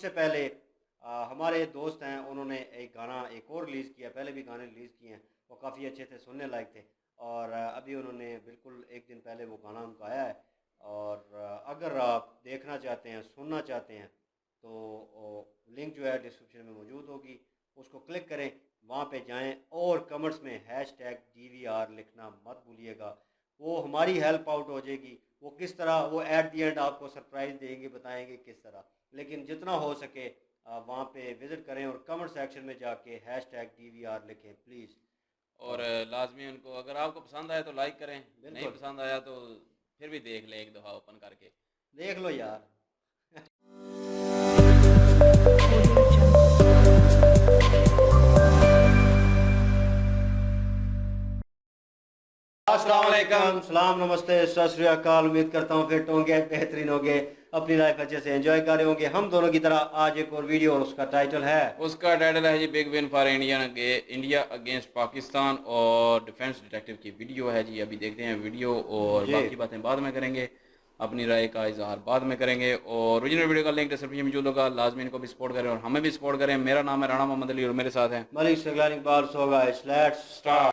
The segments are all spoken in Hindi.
उससे पहले हमारे दोस्त हैं, उन्होंने एक गाना एक और रिलीज़ किया, पहले भी गाने रिलीज़ किए हैं, वो काफ़ी अच्छे थे, सुनने लायक थे। और अभी उन्होंने बिल्कुल एक दिन पहले वो गाना उनका आया है। और अगर आप देखना चाहते हैं, सुनना चाहते हैं, तो लिंक जो है डिस्क्रिप्शन में मौजूद होगी, उसको क्लिक करें, वहाँ पे जाएं और कमेंट्स में #DVR लिखना मत भूलिएगा। वो हमारी हेल्प आउट हो जाएगी। वो किस तरह, वो एट द एंड आपको सरप्राइज़ देंगे, बताएंगे किस तरह। लेकिन जितना हो सके वहाँ पे विज़िट करें और कमेंट सेक्शन में जाके #DVR लिखें प्लीज़। और और लाजमी उनको, अगर आपको पसंद आया तो लाइक करें, नहीं बिल्कुल पसंद आया तो फिर भी देख लें एक दफ़ा ओपन करके। देख लो यार। अस्सलाम वालेकुम, सलाम, नमस्ते, सत श्री अकाल। उम्मीद करता हूँ फिट होंगे, बेहतरीन होंगे, अपनी लाइफ अच्छे से एंजॉय कर रहे होंगे। हम दोनों की तरह आज एक और वीडियो, और उसका टाइटल है उसका टाइटल है जी big win for India against Pakistan, और डिफेंस डिटेक्टिव की वीडियो है जी। अभी देखते हैं वीडियो, और जी। बाकी बातें बाद में करेंगे, अपनी राय का इजहार बाद में करेंगे। और ओरिजिनल वीडियो का लिंक डिस्क्रिप्शन में मौजूद होगा, लाजमी इनको भी सपोर्ट करें और हमें भी सपोर्ट करें। मेरा नाम है राणा मोहम्मद अली और मेरे साथ हैं मलिक सगलान इकबाल सोगा। Let's start.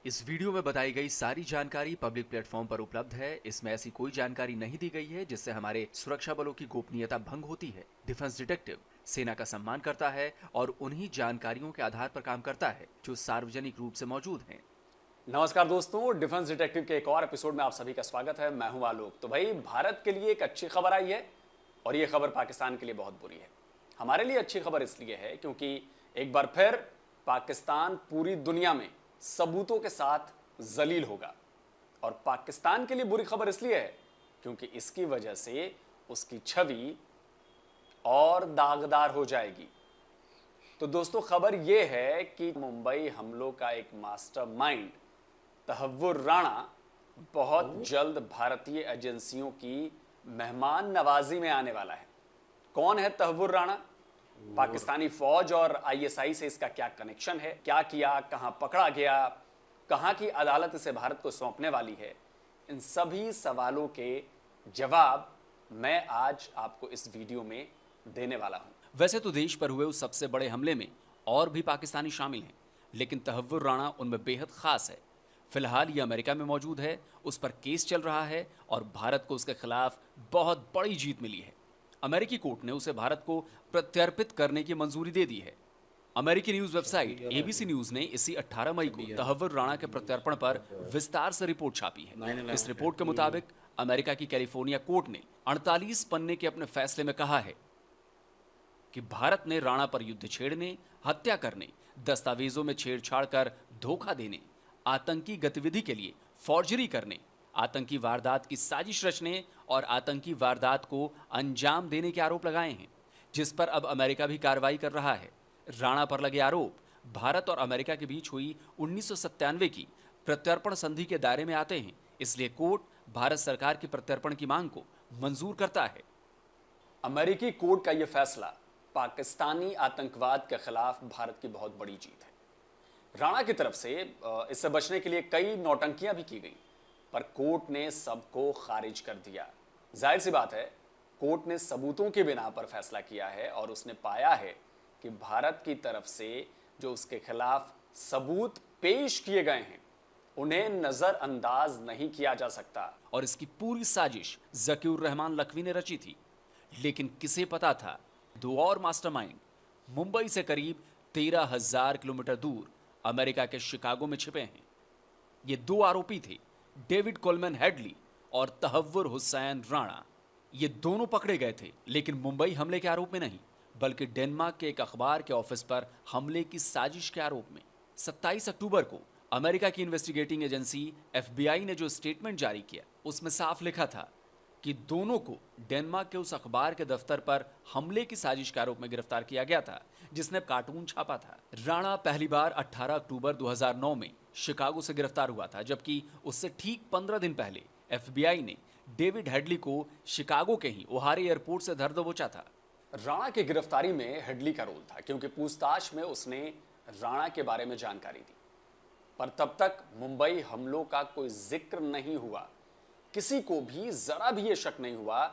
इस वीडियो में बताई गई सारी जानकारी पब्लिक प्लेटफॉर्म पर उपलब्ध है। इसमें ऐसी कोई जानकारी नहीं दी गई है जिससे हमारे सुरक्षा बलों की गोपनीयता भंग होती है। डिफेंस डिटेक्टिव सेना का सम्मान करता है और उन्हीं जानकारियों के आधार पर काम करता है जो सार्वजनिक रूप से मौजूद हैं। नमस्कार दोस्तों, डिफेंस डिटेक्टिव के एक और एपिसोड में आप सभी का स्वागत है। मैं हूं आलोक। तो भाई, भारत के लिए एक अच्छी खबर आई है और ये खबर पाकिस्तान के लिए बहुत बुरी है। हमारे लिए अच्छी खबर इसलिए है क्योंकि एक बार फिर पाकिस्तान पूरी दुनिया में सबूतों के साथ जलील होगा, और पाकिस्तान के लिए बुरी खबर इसलिए है क्योंकि इसकी वजह से उसकी छवि और दागदार हो जाएगी। तो दोस्तों, खबर यह है कि मुंबई हमलों का एक मास्टरमाइंड तहव्वुर राणा बहुत जल्द भारतीय एजेंसियों की मेहमान नवाजी में आने वाला है। कौन है तहव्वुर राणा? पाकिस्तानी फौज और आईएसआई से इसका क्या कनेक्शन है? क्या किया, कहां पकड़ा गया, कहां की अदालत इसे भारत को सौंपने वाली है? इन सभी सवालों के जवाब मैं आज आपको इस वीडियो में देने वाला हूं। वैसे तो देश पर हुए उस सबसे बड़े हमले में और भी पाकिस्तानी शामिल हैं, लेकिन तहव्वुर राणा उनमें बेहद खास है। फिलहाल ये अमेरिका में मौजूद है, उस पर केस चल रहा है और भारत को उसके खिलाफ बहुत बड़ी जीत मिली है। अमेरिकी कोर्ट ने उसे भारत को प्रत्यर्पित करने की मंजूरी दे दी है। अमेरिकी न्यूज वेबसाइट एबीसी न्यूज ने इसी 18 मई को तहव्वुर राणा के प्रत्यर्पण पर विस्तार से रिपोर्ट छापी है। इस रिपोर्ट के मुताबिक अमेरिका की कैलिफोर्निया कोर्ट ने 48 पन्ने के अपने फैसले में कहा है कि भारत ने राणा पर युद्ध छेड़ने, हत्या करने, दस्तावेजों में छेड़छाड़ कर धोखा देने, आतंकी गतिविधि के लिए फॉर्जरी करने, आतंकी वारदात की साजिश रचने और आतंकी वारदात को अंजाम देने के आरोप लगाए हैं, जिस पर अब अमेरिका भी कार्रवाई कर रहा है। राणा पर लगे आरोप भारत और अमेरिका के बीच हुई 1997 की प्रत्यर्पण संधि के दायरे में आते हैं, इसलिए कोर्ट भारत सरकार की प्रत्यर्पण की मांग को मंजूर करता है। अमेरिकी कोर्ट का यह फैसला पाकिस्तानी आतंकवाद के खिलाफ भारत की बहुत बड़ी जीत है। राणा की तरफ से इससे बचने के लिए कई नौटंकियां भी की गई, पर कोर्ट ने सबको खारिज कर दिया। जाहिर सी बात है, कोर्ट ने सबूतों के बिना पर फैसला किया है और उसने पाया है कि भारत की तरफ से जो उसके खिलाफ सबूत पेश किए गए हैं उन्हें नजरअंदाज नहीं किया जा सकता। और इसकी पूरी साजिश ज़कीउर रहमान लखवी ने रची थी। लेकिन किसे पता था दो और मास्टरमाइंड मुंबई से करीब 13,000 किलोमीटर दूर अमेरिका के शिकागो में छिपे हैं। ये दो आरोपी थे, डेविड कोलमैन हेडली और तहव्वुर हुसैन राणा। ये दोनों पकड़े गए थे, लेकिन मुंबई हमले के आरोप में नहीं, बल्कि डेनमार्क के एक अखबार के ऑफिस पर हमले की साजिश के आरोप में। 27 अक्टूबर को अमेरिका की इन्वेस्टिगेटिंग एजेंसी FBI ने जो स्टेटमेंट जारी किया, उसमें साफ लिखा था कि दोनों को डेनमार्क के उस अखबार के दफ्तर पर हमले की साजिश के आरोप में गिरफ्तार किया गया था जिसने कार्टून छापा था। राणा पहली बार 18 अक्टूबर 2009 में शिकागो से गिरफ्तार हुआ था, जबकि उससे ठीक 15 दिन पहले FBI ने डेविड हेडली को शिकागो के ही ओहारे एयरपोर्ट से धर दबोचा था। राणा की गिरफ्तारी में हेडली का रोल था क्योंकि पूछताछ में उसने राणा के बारे में जानकारी दी। पर तब तक मुंबई हमलों का कोई जिक्र नहीं हुआ। किसी को भी जरा भी ये शक नहीं हुआ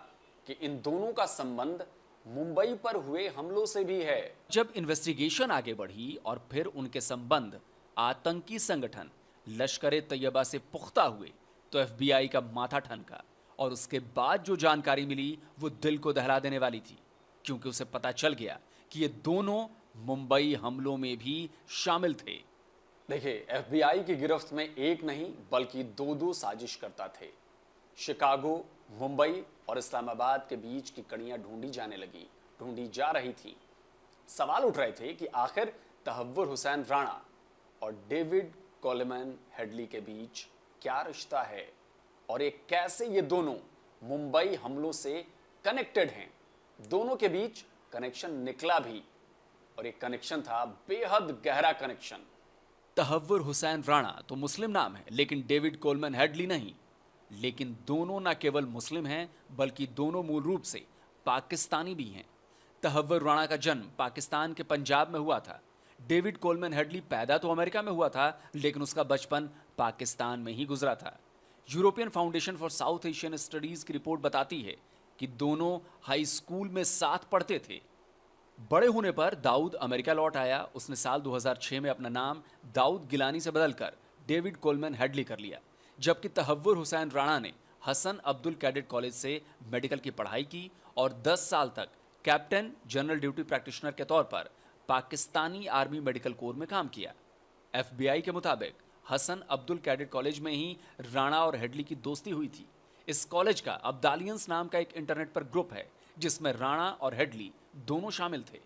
कि इन दोनों का संबंध मुंबई पर हुए हमलों से भी है। जब इन्वेस्टिगेशन आगे बढ़ी और फिर उनके संबंध आतंकी संगठन लश्कर-ए-तैयबा से पुख्ता हुए तो एफबीआई का माथा ठनका और उसके बाद जो जानकारी मिली वो दिल को दहला देने वाली थी, क्योंकि उसे पता चल गया कि ये दोनों मुंबई हमलों में भी शामिल थे। देखिए, एफबीआई की गिरफ्त में एक नहीं बल्कि दो साजिशकर्ता थे। शिकागो, मुंबई और इस्लामाबाद के बीच की कड़ियां ढूंढी जा रही थी। सवाल उठ रहे थे कि आखिर तहव्वुर हुसैन राणा और डेविड कोलेमैन हेडली के बीच क्या रिश्ता है और ये कैसे ये दोनों मुंबई हमलों से कनेक्टेड हैं। दोनों के बीच कनेक्शन निकला भी, और एक कनेक्शन था बेहद गहरा कनेक्शन। तहव्वुर हुसैन राणा तो मुस्लिम नाम है, लेकिन डेविड कोलमैन हेडली नहीं। लेकिन दोनों न केवल मुस्लिम हैं बल्कि दोनों मूल रूप से पाकिस्तानी भी हैं। तहव्वुर राणा का जन्म पाकिस्तान के पंजाब में हुआ था। डेविड कोलमैन हेडली पैदा तो अमेरिका में हुआ था, लेकिन उसका बचपन पाकिस्तान में ही गुजरा था। European Foundation for South Asian studies की रिपोर्ट बताती है कि दोनों हाई स्कूल में साथ पढ़ते थे। बड़े होने पर दाऊद अमेरिका लौट आया। उसने साल 2006 में अपना नाम दाऊद गिलानी से बदलकर डेविड कोलमैन हेडली कर लिया, जबकि तहव्वुर हुसैन राणा ने हसन अब्दुल कैडेट कॉलेज से मेडिकल की पढ़ाई की और 10 साल तक कैप्टन जनरल ड्यूटी प्रैक्टिशनर के तौर पर पाकिस्तानी आर्मी मेडिकल कोर में काम किया। एफबीआई के मुताबिक हसन अब्दुल कैडेट कॉलेज में ही राणा और हेडली की दोस्ती हुई थी। इस कॉलेज का अब्दालियंस नाम का एक इंटरनेट पर ग्रुप है जिसमें राणा और हेडली दोनों शामिल थे।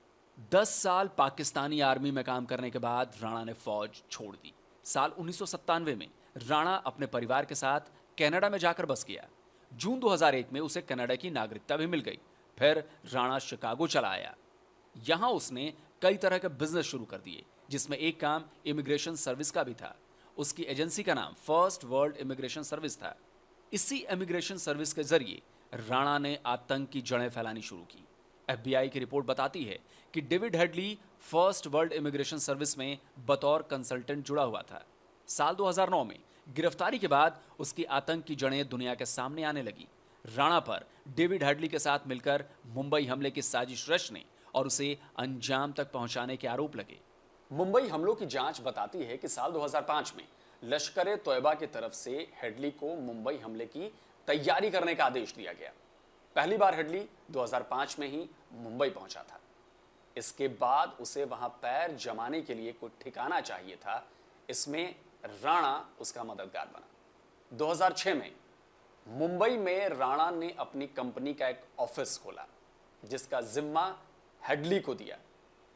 10 साल पाकिस्तानी आर्मी में काम करने के बाद राणा ने फौज छोड़ दी। साल 1997 में राणा अपने परिवार के साथ कनाडा में जाकर बस गया। जून 2001 में उसे कनाडा की नागरिकता भी मिल गई। फिर राणा शिकागो चला आया। यहां उसने कई तरह के बिजनेस शुरू कर दिए, जिसमें एक काम इमिग्रेशन सर्विस का भी था। उसकी एजेंसी का नाम फर्स्ट वर्ल्ड इमिग्रेशन सर्विस था। इसी इमिग्रेशन सर्विस के जरिए राणा ने आतंक की जड़ें फैलानी शुरू की। एफबीआई की रिपोर्ट बताती है कि David Headley First World Immigration Service में बतौर कंसल्टेंट जुड़ा हुआ था। साल 2009 में गिरफ्तारी के बाद उसकी आतंक की जड़ें दुनिया के सामने आने लगी। राणा पर डेविड हेडली के साथ मिलकर मुंबई हमले की साजिश रचने और उसे अंजाम तक पहुंचाने के आरोप लगे। मुंबई हमलों की जांच बताती है कि साल 2005 में लश्कर-ए-तोयबा की तरफ से हेडली को मुंबई हमले की तैयारी करने का आदेश दिया गया। पहली बार हेडली 2005 में ही मुंबई पहुंचा था। इसके बाद उसे वहां पैर जमाने के लिए कोई ठिकाना चाहिए था। इसमें राणा उसका मददगार बना। 2006 में मुंबई में राणा ने अपनी कंपनी का एक ऑफिस खोला जिसका जिम्मा हेडली को दिया।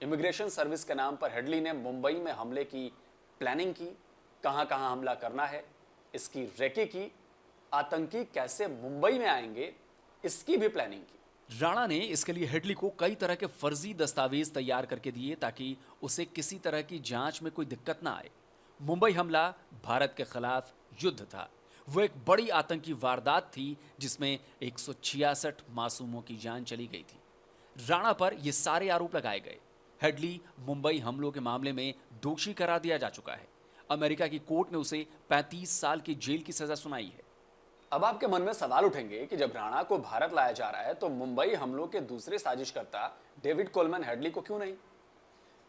इमिग्रेशन सर्विस के नाम पर हेडली ने मुंबई में हमले की प्लानिंग की, कहां-कहां हमला करना है इसकी रेकी की, आतंकी कैसे मुंबई में आएंगे इसकी भी प्लानिंग की। राणा ने इसके लिए हेडली को कई तरह के फर्जी दस्तावेज तैयार करके दिए ताकि उसे किसी तरह की जांच में कोई दिक्कत ना आए। मुंबई हमला भारत के खिलाफ युद्ध था। वो एक बड़ी आतंकी वारदात थी जिसमें 166 मासूमों की जान चली गई थी। राणा पर ये सारे आरोप लगाए गए। हेडली मुंबई हमलों के मामले में दोषी करार दिया जा चुका है। अमेरिका की कोर्ट ने उसे 35 साल की जेल की सजा सुनाई है। अब आपके मन में सवाल उठेंगे कि जब राणा को भारत लाया जा रहा है तो मुंबई हमलों के दूसरे साजिशकर्ता डेविड कोलमैन हेडली को क्यों नहीं?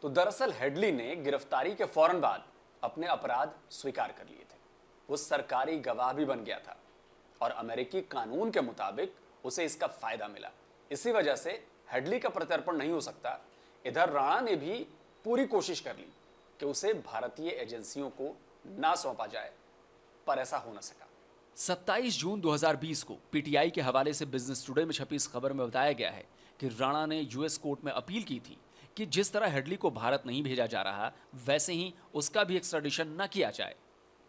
तो दरअसल हेडली ने गिरफ्तारी के फौरन बाद अपने अपराध स्वीकार कर लिए थे। वो सरकारी गवाह भी बन गया था और अमेरिकी कानून के मुताबिक उसे इसका फायदा मिला। इसी वजह से हेडली का प्रत्यर्पण नहीं हो सकता। इधर राणा ने भी पूरी कोशिश कर ली कि उसे भारतीय एजेंसियों को ना सौंपा जाए, पर ऐसा हो न सका। 27 जून 2020 को पीटीआई के हवाले से बिजनेस टुडे में छपी इस खबर में बताया गया है कि राणा ने यूएस कोर्ट में अपील की थी कि जिस तरह हेडली को भारत नहीं भेजा जा रहा वैसे ही उसका भी एक्स्ट्राडिशन न किया जाए।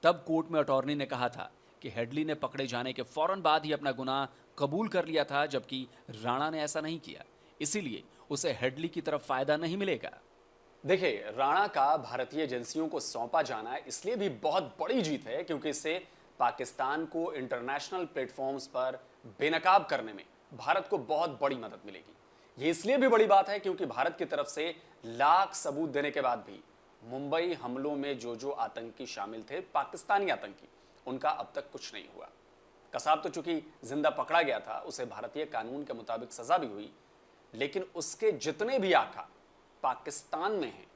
तब कोर्ट में अटॉर्नी ने कहा था कि हेडली ने पकड़े जाने के फौरन बाद ही अपना गुनाह कबूल कर लिया था, जबकि राणा ने ऐसा नहीं किया। इसीलिए उसे हेडली की तरफ फायदा नहीं मिलेगा। देखिए, राणा का भारतीय एजेंसियों को सौंपा जाना इसलिए भी बहुत बड़ी जीत है क्योंकि इससे पाकिस्तान को इंटरनेशनल प्लेटफॉर्म्स पर बेनकाब करने में भारत को बहुत बड़ी मदद मिलेगी। ये इसलिए भी बड़ी बात है क्योंकि भारत की तरफ से लाख सबूत देने के बाद भी मुंबई हमलों में जो आतंकी शामिल थे, पाकिस्तानी आतंकी, उनका अब तक कुछ नहीं हुआ। कसाब तो चूंकि जिंदा पकड़ा गया था, उसे भारतीय कानून के मुताबिक सजा भी हुई, लेकिन उसके जितने भी आका पाकिस्तान में हैं,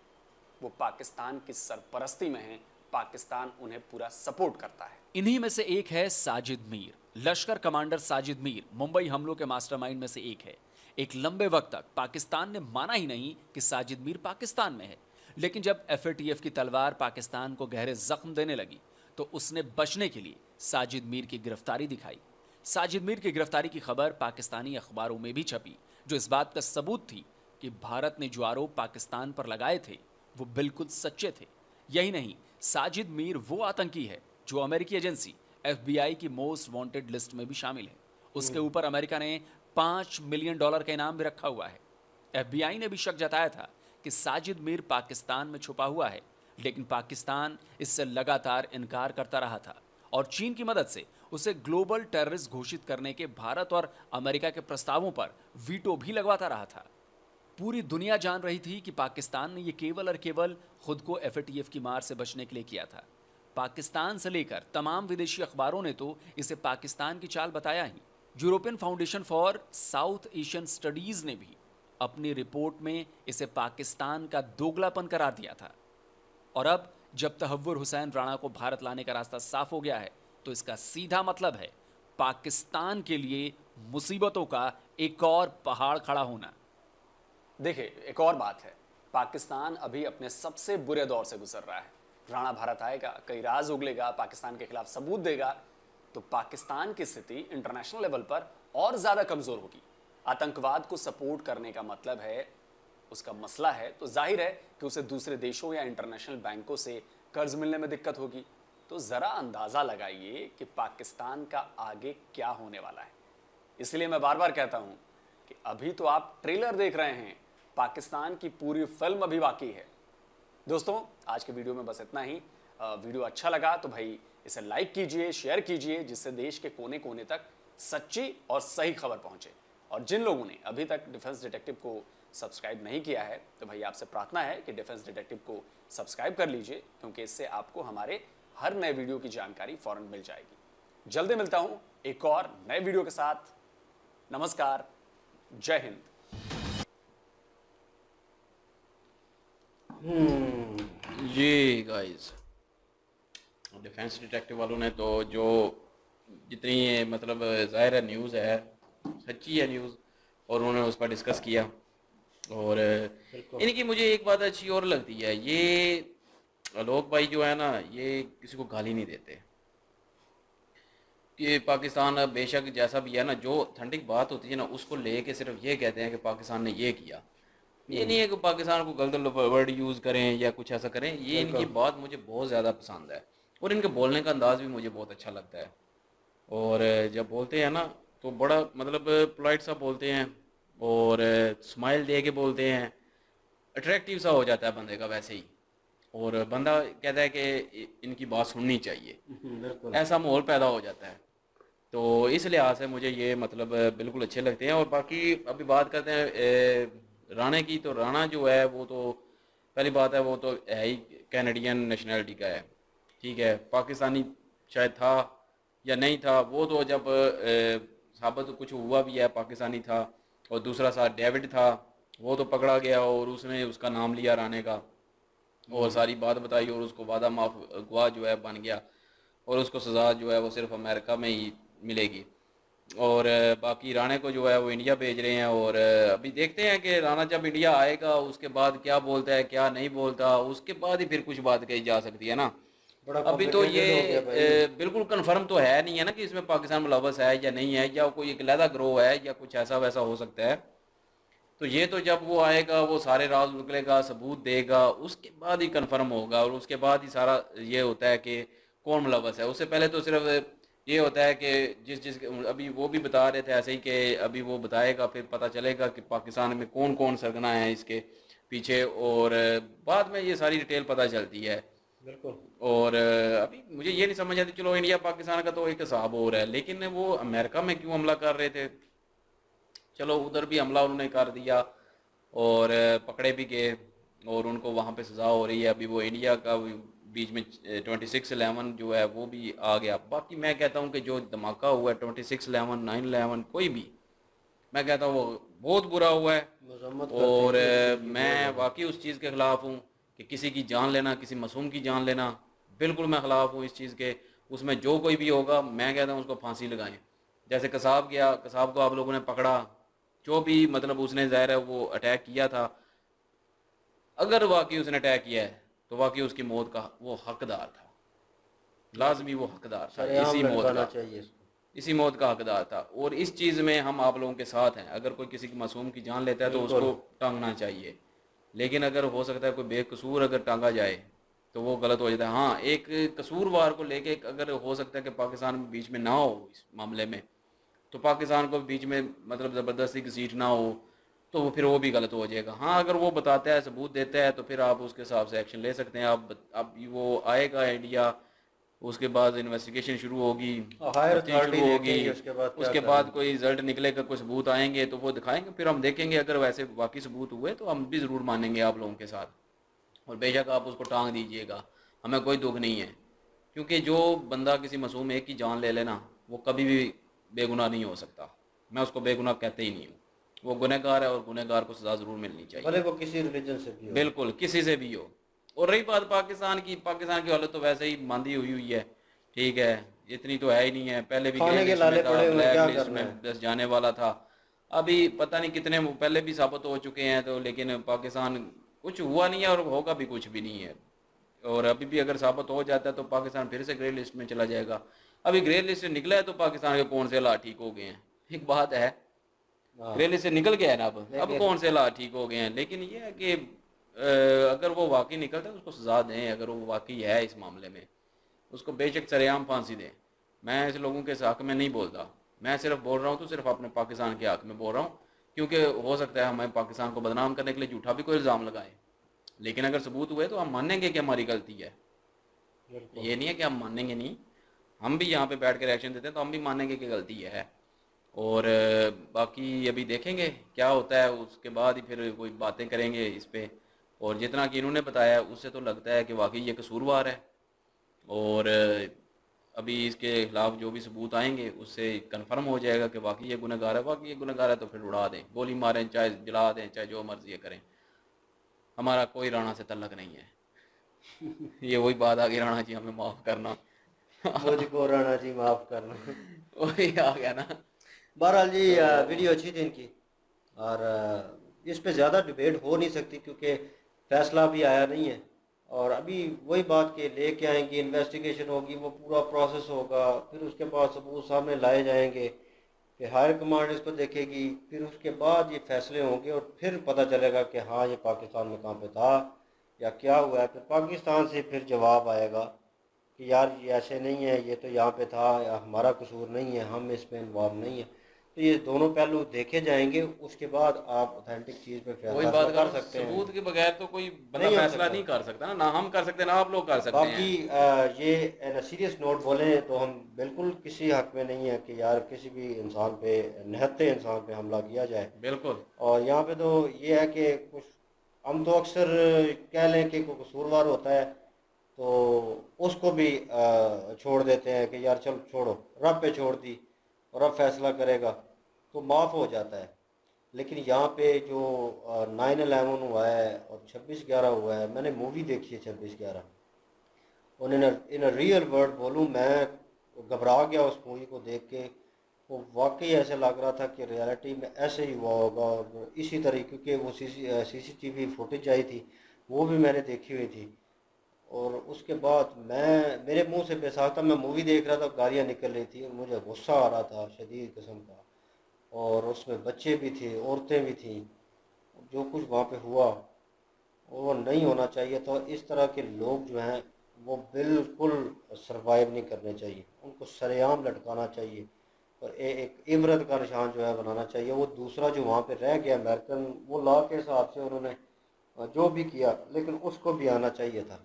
वो पाकिस्तान की सरपरस्ती में हैं, पाकिस्तान उन्हें पूरा सपोर्ट करता है। इन्हीं में से एक है साजिद मीर। लश्कर कमांडर साजिद मीर मुंबई हमलों के मास्टरमाइंड में से एक है। एक लंबे वक्त तक पाकिस्तान ने माना ही नहीं कि साजिद मीर पाकिस्तान में है, लेकिन जब एफएटीएफ की तलवार पाकिस्तान को गहरे जख्म देने लगी तो उसने बचने के लिए साजिद मीर की गिरफ्तारी दिखाई। साजिद मीर की गिरफ्तारी की खबर पाकिस्तानी अखबारों में भी छपी, जो इस बात का सबूत थी कि भारत ने जो आरोप पाकिस्तान पर लगाए थे वो बिल्कुल सच्चे थे। यही नहीं, साजिद मीर वो आतंकी है जो अमेरिकी एजेंसी FBI की मोस्ट वांटेड लिस्ट में भी शामिल है। उसके ऊपर अमेरिका ने $5 मिलियन का इनाम भी रखा हुआ है। FBI ने भी शक जताया था कि साजिद मीर पाकिस्तान में छुपा हुआ है, लेकिन पाकिस्तान इससे लगातार इनकार करता रहा था और चीन की मदद से उसे ग्लोबल टेररिस्ट घोषित करने के भारत और अमेरिका के प्रस्तावों पर वीटो भी लगवाता रहा था। पूरी दुनिया जान रही थी कि पाकिस्तान ने यह केवल और केवल खुद को एफएटीएफ की मार से बचने के लिए किया था। पाकिस्तान से लेकर तमाम विदेशी अखबारों ने तो इसे पाकिस्तान की चाल बताया ही। European Foundation for South Asian Studies ने भी अपनी रिपोर्ट में इसे पाकिस्तान का दोगलापन करार दिया था। और अब जब तहव्वुर हुसैन राणा को भारत लाने का रास्ता साफ हो गया है, तो इसका सीधा मतलब है पाकिस्तान के लिए मुसीबतों का एक और पहाड़ खड़ा होना। देखिए, एक और बात है, पाकिस्तान अभी अपने सबसे बुरे दौर से गुजर रहा है। राणा भारत आएगा, कई राज उगलेगा, पाकिस्तान के खिलाफ सबूत देगा, तो पाकिस्तान की स्थिति इंटरनेशनल लेवल पर और ज्यादा कमजोर होगी। आतंकवाद को सपोर्ट करने का मतलब है, उसका मसला है, तो जाहिर है कि उसे दूसरे देशों या इंटरनेशनल बैंकों से कर्ज मिलने में दिक्कत होगी। तो जरा अंदाजा लगाइए कि पाकिस्तान का आगे क्या होने वाला है। इसलिए मैं बार बार कहता हूं कि अभी तो आप ट्रेलर देख रहे हैं, पाकिस्तान की पूरी फिल्म अभी बाकी है। दोस्तों, आज के वीडियो में बस इतना ही। वीडियो अच्छा लगा तो भाई इसे लाइक कीजिए, शेयर कीजिए, जिससे देश के कोने कोने तक सच्ची और सही खबर पहुंचे। और जिन लोगों ने अभी तक डिफेंस डिटेक्टिव को सब्सक्राइब नहीं किया है, तो भाई आपसे प्रार्थना है कि डिफेंस डिटेक्टिव को सब्सक्राइब कर लीजिए, क्योंकि इससे आपको हमारे हर नए वीडियो की जानकारी फौरन मिल जाएगी। जल्दी मिलता हूं एक और नए वीडियो के साथ। नमस्कार, जय हिंद। जी गाइस, डिफेंस डिटेक्टिव वालों ने तो जो जितनी ये मतलब ज़ाहिर है न्यूज़ है, सच्ची है न्यूज़, और उन्होंने उस पर डिस्कस किया। और इनकी मुझे एक बात अच्छी और लगती है, ये लोग भाई जो है ना, ये किसी को गाली नहीं देते कि पाकिस्तान बेशक जैसा भी है ना, जो ऑथेंटिक बात होती है ना, उसको लेके सिर्फ ये कहते हैं कि पाकिस्तान ने ये किया। ये नहीं है कि पाकिस्तान को गलत वर्ड यूज़ करें या कुछ ऐसा करें। ये इनकी बात मुझे बहुत ज़्यादा पसंद है और इनके बोलने का अंदाज़ भी मुझे बहुत अच्छा लगता है। और जब बोलते हैं ना तो बड़ा मतलब पोलाइट सा बोलते हैं और स्माइल दे के बोलते हैं, अट्रैक्टिव सा हो जाता है बंदे का वैसे ही, और बंदा कहता है कि इनकी बात सुननी चाहिए, ऐसा माहौल पैदा हो जाता है। तो इस लिहाज से मुझे ये मतलब बिल्कुल अच्छे लगते हैं। और बाकी अभी बात करते हैं राणे की, तो राणा जो है वो तो पहली बात है, वो तो है ही कैनेडियन नेशनैलिटी का है, ठीक है। पाकिस्तानी शायद था या नहीं था, वो तो जब साबित कुछ हुआ भी है पाकिस्तानी था। और दूसरा साथ डेविड था, वो तो पकड़ा गया और उसने उसका नाम लिया राणे का और सारी बात बताई और उसको वादा माफ गवाह जो है बन गया और उसको सज़ा जो है वो सिर्फ अमेरिका में ही मिलेगी। और बाकी राणे को जो है वो इंडिया भेज रहे हैं। और अभी देखते हैं कि राणा जब इंडिया आएगा उसके बाद क्या बोलता है क्या नहीं बोलता, उसके बाद ही फिर कुछ बात कही जा सकती है ना। अभी तो ये बिल्कुल कंफर्म तो है नहीं है ना कि इसमें पाकिस्तान मुलव्वस है या नहीं है, या कोई एक अलहदा ग्रोह है या कुछ ऐसा वैसा हो सकता है। तो ये तो जब वो आएगा, वो सारे राज निकलेगा, सबूत देगा, उसके बाद ही कंफर्म होगा और उसके बाद ही सारा ये होता है कि कौन मुलव्वस है। उससे पहले तो सिर्फ ये होता है कि जिस अभी वो भी बता रहे थे ऐसे ही कि अभी वो बताएगा, फिर पता चलेगा कि पाकिस्तान में कौन कौन सरगना है इसके पीछे, और बाद में ये सारी डिटेल पता चलती है। बिल्कुल। और अभी मुझे ये नहीं समझ आती, चलो इंडिया पाकिस्तान का तो एक हिसाब हो रहा है, लेकिन वो अमेरिका में क्यों हमला कर रहे थे? चलो उधर भी हमला उन्होंने कर दिया और पकड़े भी गए और उनको वहाँ पे सज़ा हो रही है। अभी वो इंडिया का बीच में 26/11 जो है वो भी आ गया। बाकी मैं कहता हूँ कि जो धमाका हुआ है 26/11, 9/11, कोई भी, मैं कहता हूँ वो बहुत बुरा हुआ है। मजम्मत करते और हैं जी इस चीज़ की बहुत मैं ज़्यादा। वाकई उस चीज़ के ख़िलाफ़ हूँ कि किसी की जान लेना, किसी मासूम की जान लेना, बिल्कुल मैं ख़िलाफ़ हूँ इस चीज़ के। उसमें जो कोई भी होगा मैं कहता हूँ उसको फांसी लगाएं। जैसे कसाब गया, कसाब को आप लोगों ने पकड़ा, जो भी मतलब उसने ज़ाहिर है वो अटैक किया था, अगर वाकई उसने अटैक किया है तो वाकई उसकी मौत का वो हकदार था, लाजमी वो हकदार था सरेआम इसी मौत लटकाना का, चाहिए इसको। इसी मौत का हकदार था। और इस चीज़ में हम आप लोगों के साथ हैं। अगर कोई किसी की मासूम की जान लेता है तो बिल्कुल। उसको टांगना चाहिए, लेकिन अगर हो सकता है कोई बेकसूर अगर टांगा जाए तो वो गलत हो जाता है। हाँ, एक कसूरवार को लेके अगर हो सकता है कि पाकिस्तान बीच में ना हो इस मामले में, तो पाकिस्तान को बीच में मतलब ज़बरदस्ती घसीट ना हो, तो वो फिर वो भी गलत हो जाएगा। हाँ, अगर वो बताता है, सबूत देता है, तो फिर आप उसके हिसाब से एक्शन ले सकते हैं। अब वो आएगा इंडिया, उसके बाद इन्वेस्टिगेशन शुरू होगी, हायर तफ्तीश अथॉरिटी शुरू होगी, देखेंगे उसके बाद क्या उसके बाद करेंगे। कोई रिजल्ट निकलेगा, कोई सबूत आएंगे तो वो दिखाएंगे, फिर हम देखेंगे। अगर वैसे बाकी सबूत हुए तो हम भी ज़रूर मानेंगे आप लोगों के साथ। और बेशक आप उसको टांग दीजिएगा, हमें कोई दुख नहीं है, क्योंकि जो बंदा किसी मासूम एक की जान ले लेना वो कभी भी बेगुनाह नहीं हो सकता। मैं उसको बेगुनाह कहते ही नहीं हूँ। वो गुनहगार है और गुनहगार को सज़ा ज़रूर मिलनी भले चाहिए, वो किसी रिलीजन से भी हो। बिल्कुल किसी से भी हो। और रही बात पाकिस्तान की, पाकिस्तान की हालत तो वैसे ही मांदी हुई हुई है, ठीक है, इतनी तो है ही नहीं है। पहले भी ग्रे खाने के लिस्ट में लाले था, पड़े हुए हैं, ब्लैक क्या लिस्ट करना में है। बस जाने वाला था। अभी पता नहीं कितने पहले भी साबित हो चुके हैं, तो लेकिन पाकिस्तान कुछ हुआ नहीं है और होगा भी कुछ भी नहीं है। और अभी भी अगर साबित हो जाता है तो पाकिस्तान फिर से ग्रे लिस्ट में चला जाएगा। अभी ग्रे लिस्ट से निकला है तो पाकिस्तान के कौन से हालात ठीक हो गए हैं, एक बात है। हाँ। ग्रे लिस्ट से निकल गया है ना, अब लेकिन कौन से हालात ठीक हो गए हैं। लेकिन ये है कि अगर वो वाकई निकलता है तो उसको सजा दें। अगर वो वाकई है इस मामले में, उसको बेशक सरेआम फांसी दें। मैं ऐसे लोगों के हक में नहीं बोलता, मैं सिर्फ बोल रहा हूँ तो सिर्फ अपने पाकिस्तान के हक में बोल रहा हूँ, क्योंकि हो सकता है हमें पाकिस्तान को बदनाम करने के लिए झूठा भी कोई इल्ज़ाम लगाए, लेकिन अगर सबूत हुए तो हम मानेंगे कि हमारी गलती है। बिल्कुल। ये नहीं है कि हम मानेंगे नहीं, हम भी यहाँ पे बैठ कर एक्शन देते हैं तो हम भी मानेंगे कि गलती है। और बाकी अभी देखेंगे क्या होता है, उसके बाद ही फिर कोई बातें करेंगे इस पे। और जितना कि इन्होंने बताया उससे तो लगता है कि वाकई ये कसूरवार है। और अभी इसके खिलाफ जो भी सबूत आएंगे उससे कंफर्म हो जाएगा कि वाकई ये गुनहगार है। वाकई ये गुनहगार है तो फिर उड़ा दें, गोली मारें, चाहे जला दें, चाहे जो मर्जी करें, हमारा कोई राणा से तल्लक नहीं है। ये वही बात आ गई, राणा जी हमें माफ़ करना। मुझको राणा जी माफ करना। वही आ गया ना। बहरहाल जी तो वीडियो अच्छी थी इनकी। और इस पे ज़्यादा डिबेट हो नहीं सकती क्योंकि फैसला भी आया नहीं है। और अभी वही बात के लेके आएंगे, इन्वेस्टिगेशन होगी, वो पूरा प्रोसेस होगा, फिर उसके बाद सबूत सामने लाए जाएंगे, फिर हायर कमांड इसको देखेगी, फिर उसके बाद ये फैसले होंगे और फिर पता चलेगा कि हाँ ये पाकिस्तान में कहाँ पे था या क्या हुआ है। फिर पाकिस्तान से फिर जवाब आएगा कि यार ये ऐसे नहीं है, ये तो यहाँ पे था, या हमारा कसूर नहीं है, हम इसमें इन्वॉल्व नहीं है। तो ये दोनों पहलू देखे जाएंगे, उसके बाद आप ऑथेंटिक चीज़ पे वही फैसला बात कर रहा कर हूँ, सकते हैं। सबूत के बगैर तो कोई बंदा नहीं हो फैसला सकता। नहीं कर सकता ना, ना हम कर सकते ना आप लोग कर सकते हैं। बाकी ये सीरियस नोट बोलें तो हम बिल्कुल किसी हक में नहीं है कि यार किसी भी इंसान पे, निहत्थे इंसान पे हमला किया जाए। बिल्कुल। और यहाँ पे तो ये है कि कुछ हम तो अक्सर कह लें कि कोई कसूरवार होता है तो उसको भी छोड़ देते हैं कि यार चल छोड़ो, रब पे छोड़ दी और रब फैसला करेगा तो माफ़ हो जाता है। लेकिन यहाँ पे जो 9/11 हुआ है और 26/11 हुआ है, मैंने मूवी देखी है 26/11, और इन रियल वर्ड बोलूँ, मैं घबरा गया उस मूवी को देख के। वो वाकई ऐसे लग रहा था कि रियलिटी में ऐसे ही हुआ होगा। और इसी तरीके के वो CCTV फुटेज आई थी, वो भी मैंने देखी हुई थी। और उसके बाद मेरे मुंह से बेसाख्ता मैं मूवी देख रहा था, गालियाँ निकल रही थी और मुझे गुस्सा आ रहा था शदीद किस्म का। और उसमें बच्चे भी थे, औरतें भी थीं। जो कुछ वहाँ पे हुआ वो नहीं होना चाहिए। तो इस तरह के लोग जो हैं वो बिल्कुल सरवाइव नहीं करने चाहिए, उनको सरेआम लटकाना चाहिए और एक इबरत का निशान जो है बनाना चाहिए। वो दूसरा जो वहाँ पे रह गया अमेरिकन, वो लॉ के हिसाब से उन्होंने जो भी किया, लेकिन उसको भी आना चाहिए था।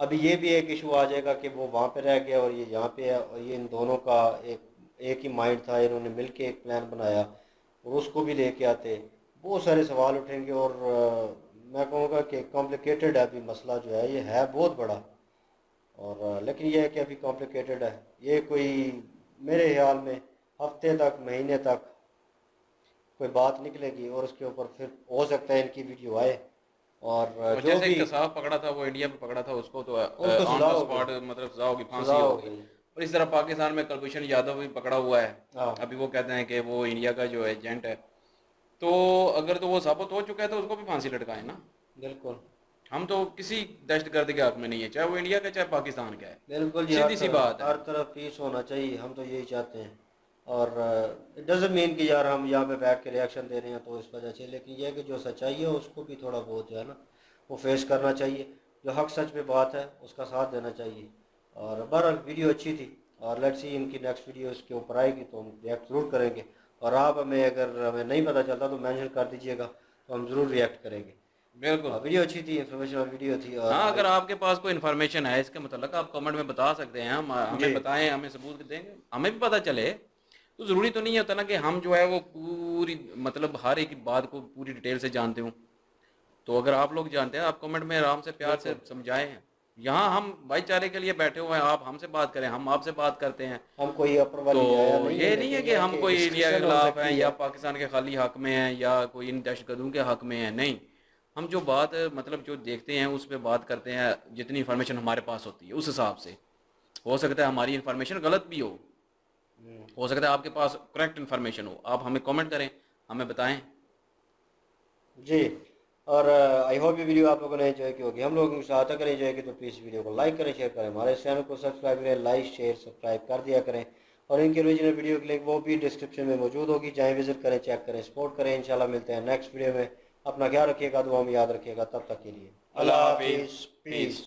अभी ये भी एक इशू आ जाएगा कि वो वहाँ पे रह गया और ये यहाँ पे है, और ये इन दोनों का एक ही माइंड था, इन्होंने मिलके एक प्लान बनाया और उसको भी लेके आते, बहुत सारे सवाल उठेंगे। और मैं कहूँगा कि कॉम्प्लिकेटेड है अभी मसला जो है, ये है बहुत बड़ा। और लेकिन ये है कि अभी कॉम्प्लिकेटेड है, ये कोई मेरे ख्याल में हफ्ते तक महीने तक कोई बात निकलेगी और उसके ऊपर फिर हो सकता है इनकी वीडियो आए। और जो जैसे भी कसाब पकड़ा था वो इंडिया में पकड़ा था, उसको तो उसको ऑन सजा द हो स्पॉट गई, मतलब सजा होगी, फांसी सजा हो होगी। गई। और इस तरह पाकिस्तान में कुलभूषण यादव भी पकड़ा हुआ है। हाँ अभी वो कहते हैं कि वो इंडिया का जो एजेंट है, तो अगर तो वो साबित हो चुका है तो उसको भी फांसी लटकाए ना। बिल्कुल हम तो किसी दहशतगर्द के हक में नहीं है, चाहे वो इंडिया का चाहे पाकिस्तान का है। बिल्कुल जी, सीधी सी बात है। हर तरफ पीस होना चाहिए, हम तो यही चाहते हैं। और इट डजेंट मीन कि यार हम यहाँ पे बैठ के रिएक्शन दे रहे हैं तो इस वजह से, लेकिन यह है कि जो सच्चाई है उसको भी थोड़ा बहुत जो है ना वो फेस करना चाहिए। जो हक सच पे बात है उसका साथ देना चाहिए। और बहरहाल वीडियो अच्छी थी, और लेट्स सी इनकी नेक्स्ट वीडियो इसके ऊपर आएगी तो हम रिएक्ट ज़रूर करेंगे। और आप अगर हमें नहीं पता चलता तो मेंशन कर दीजिएगा, तो हम ज़रूर रिएक्ट करेंगे। बिल्कुल। वीडियो अच्छी थी, इंफॉर्मेशनल वीडियो थी। और हाँ, अगर आपके पास कोई इन्फॉर्मेशन है इसके मतलब आप कमेंट में बता सकते हैं, हम जी। हमें बताएं, हमें सबूत देंगे, हमें भी पता चले। तो ज़रूरी तो नहीं होता ना कि हम जो है वो पूरी मतलब हर एक बात को पूरी डिटेल से जानते हों। तो अगर आप लोग जानते हैं, आप कमेंट में आराम से प्यार से समझाएं। यहाँ हम भाईचारे के लिए बैठे हुए हैं, आप हमसे बात करें, हम आपसे बात करते हैं। हम कोई अपर तो वाली आया नहीं ये नहीं है कि हम कोई इंडिया के डिस्कशन हो खिलाफ हैं सकती या है। पाकिस्तान के खाली हक में हैं या कोई इन दहशतगर्दों के हक में है, नहीं। हम जो बात मतलब जो देखते हैं उस पर बात करते हैं, जितनी इन्फॉर्मेशन हमारे पास होती है उस हिसाब से। हो सकता है हमारी इन्फॉर्मेशन गलत भी हो सकता है आपके पास करेक्ट इन्फॉर्मेशन हो। आप हमें कमेंट करें, हमें बताएं। जी। और आई होप ये वीडियो आप लोगों ने एंजॉय की होगी। हम लोगों की सहायता करें एंजॉय की तो प्लीज़ वीडियो को लाइक करें, शेयर करें, हमारे चैनल को सब्सक्राइब करें, लाइक शेयर सब्सक्राइब कर दिया करें। और इनकी ओरिजिनल वीडियो की लिंक वो भी डिस्क्रिप्शन में मौजूद होगी, जाएँ विजिट करें, चेक करें, सपोर्ट करें। इंशाल्लाह मिलते हैं नेक्स्ट वीडियो में। अपना ख्याल रखिएगा, दुआ में याद रखिएगा। तब तक के लिए अल्लाह हाफिज़, हाफिज़, पीस।